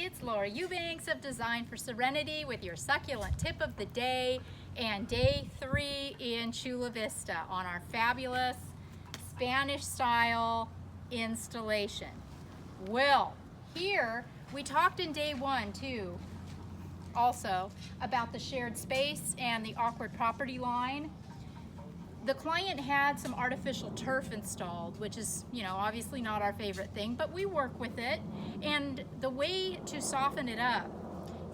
it's Laura Eubanks of Design for Serenity with your succulent tip of the day and day 3 in Chula, Vista on our fabulous Spanish style installation. Well, here we talked in day 1 too also about the shared space and the awkward property line. The client had some artificial turf installed, which is, obviously not our favorite thing, but we work with it. And the way to soften it up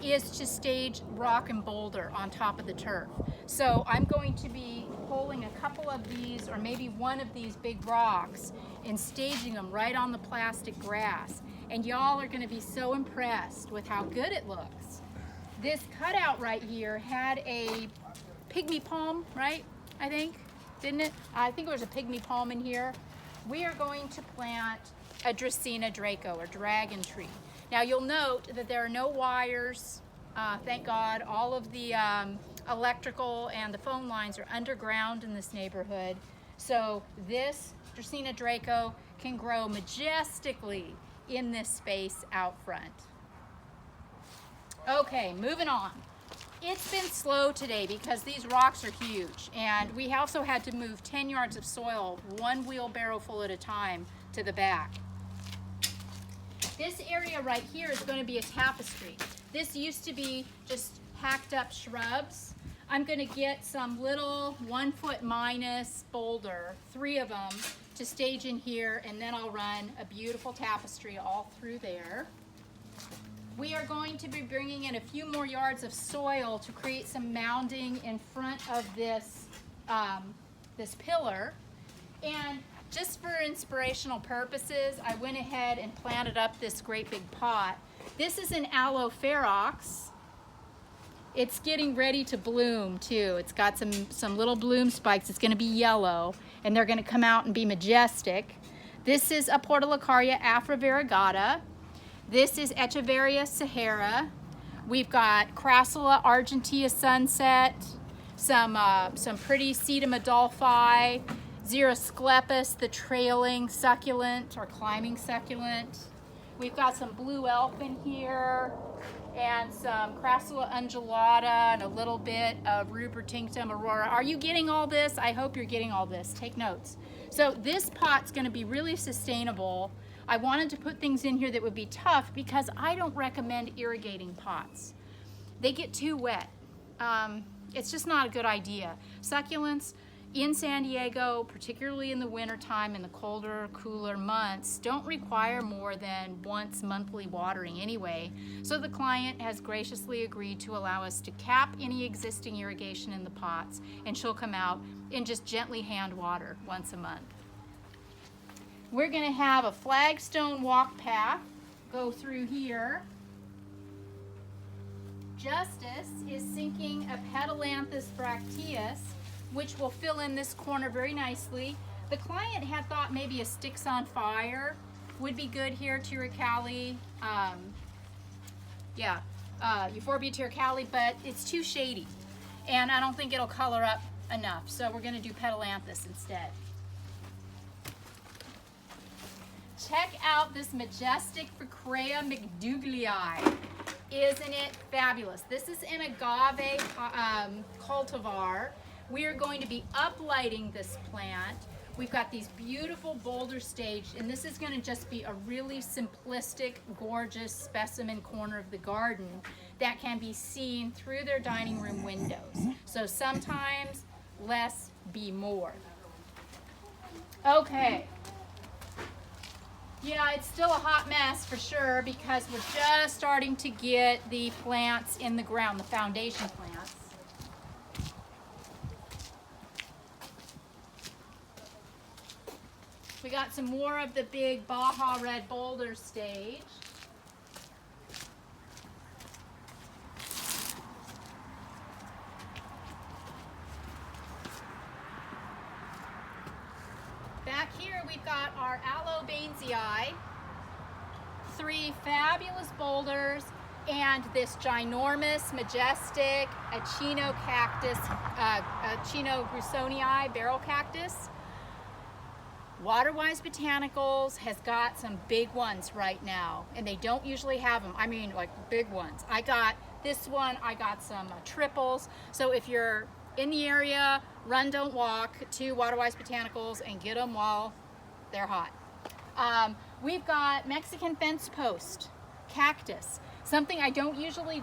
is to stage rock and boulder on top of the turf. So I'm going to be pulling a couple of these, or maybe one of these big rocks, and staging them right on the plastic grass. And y'all are going to be so impressed with how good it looks. This cutout right here had a pygmy palm, right? I think. Didn't it? I think there was a pygmy palm in here. We are going to plant a Dracaena Draco, or dragon tree. Now you'll note that there are no wires, thank God. All of the electrical and the phone lines are underground in this neighborhood. So this Dracaena Draco can grow majestically in this space out front. Okay, moving on. It's been slow today because these rocks are huge, and we also had to move 10 yards of soil, one wheelbarrow full at a time, to the back. This area right here is going to be a tapestry. This used to be just hacked up shrubs. I'm going to get some little 1 foot minus boulder, 3 of them, to stage in here, and then I'll run a beautiful tapestry all through there. We are going to be bringing in a few more yards of soil to create some mounding in front of this, this pillar. And just for inspirational purposes, I went ahead and planted up this great big pot. This is an aloe ferox. It's getting ready to bloom too. It's got some little bloom spikes. It's going to be yellow, and they're going to come out and be majestic. This is a Portulacaria afra-variegata. This is Echeveria Sahara. We've got Crassula Argentea Sunset, some pretty Sedum Adolphi, Xerosclepis, the trailing succulent or climbing succulent. We've got some blue elf in here, and some Crassula undulata, and a little bit of Rupertinctum aurora. Are you getting all this? I hope you're getting all this. Take notes. So this pot's going to be really sustainable. I wanted to put things in here that would be tough because I don't recommend irrigating pots. They get too wet. It's just not a good idea. Succulents in San Diego, particularly in the wintertime, in the colder, cooler months, don't require more than once monthly watering anyway. So the client has graciously agreed to allow us to cap any existing irrigation in the pots, and she'll come out and just gently hand water once a month. We're going to have a flagstone walk path go through here. Justice is sinking a Petalanthus bracteus, which will fill in this corner very nicely. The client had thought maybe a sticks on fire would be good here, Tyricali. Euphorbia Tyricali, but it's too shady, and I don't think it'll color up enough. So we're going to do Petalanthus instead. Check out this majestic Ficrea McDouglii. Isn't it fabulous? This is an agave cultivar. We are going to be uplighting this plant. We've got these beautiful boulder staged, and this is going to just be a really simplistic, gorgeous specimen corner of the garden that can be seen through their dining room windows. So sometimes less be more. Okay. Yeah, it's still a hot mess for sure because we're just starting to get the plants in the ground, the foundation plants. We got some more of the big Baja Red Boulder stage. Back here we've got our Aloe Bainesii, 3 fabulous boulders, and this ginormous, majestic Achino cactus, Achino grusonii barrel cactus. Waterwise Botanicals has got some big ones right now, and they don't usually have them. I mean, like big ones. I got this one, I got some triples. So if you're in the area, run, don't walk to Waterwise Botanicals and get them while they're hot. We've got Mexican fence post, cactus, something I don't usually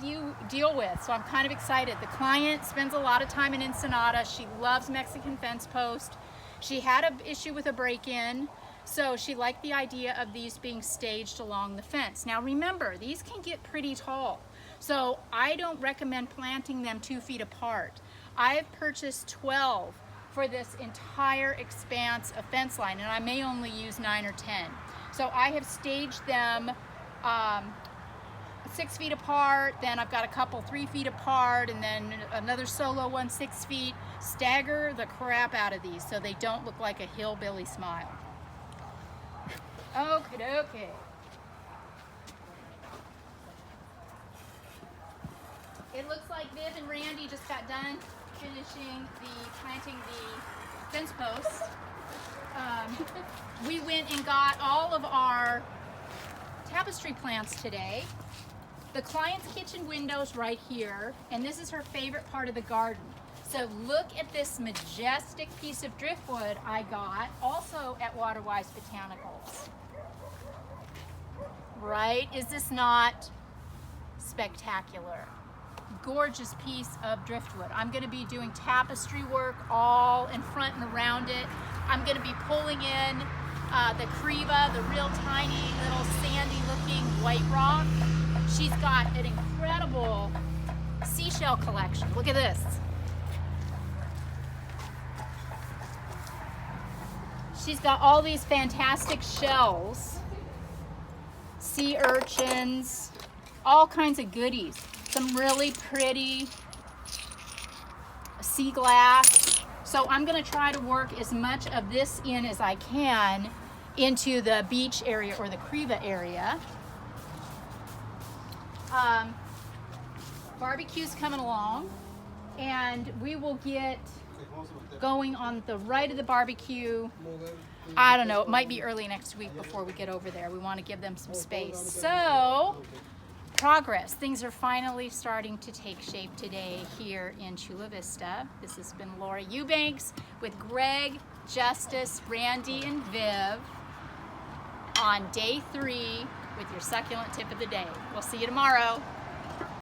deal with, so I'm kind of excited. The client spends a lot of time in Ensenada. She loves Mexican fence post. She had an issue with a break-in, so she liked the idea of these being staged along the fence. Now remember, these can get pretty tall, so I don't recommend planting them 2 feet apart. I have purchased 12 for this entire expanse of fence line, and I may only use 9 or 10. So I have staged them 6 feet apart, then I've got a couple 3 feet apart, and then another solo one 6 feet. Stagger the crap out of these so they don't look like a hillbilly smile. Okay. It looks like Viv and Randy just got done planting the fence posts. We went and got all of our tapestry plants today. The client's kitchen window's right here, and this is her favorite part of the garden. So look at this majestic piece of driftwood I got also at Waterwise Botanicals. Right? Is this not spectacular? Gorgeous piece of driftwood. I'm going to be doing tapestry work all in front and around it. I'm going to be pulling in the Kriva, the real tiny little sandy looking white rock. She's got an incredible seashell collection. Look at this. She's got all these fantastic shells, sea urchins, all kinds of goodies. Some really pretty sea glass. So I'm going to try to work as much of this in as I can into the beach area or the Kriva area. Barbecue's coming along, and we will get going on the right of the barbecue. I don't know, it might be early next week before we get over there. We want to give them some space. So, progress. Things are finally starting to take shape today here in Chula Vista. This has been Laura Eubanks with Greg, Justice, Randy, and Viv on day 3 with your succulent tip of the day. We'll see you tomorrow.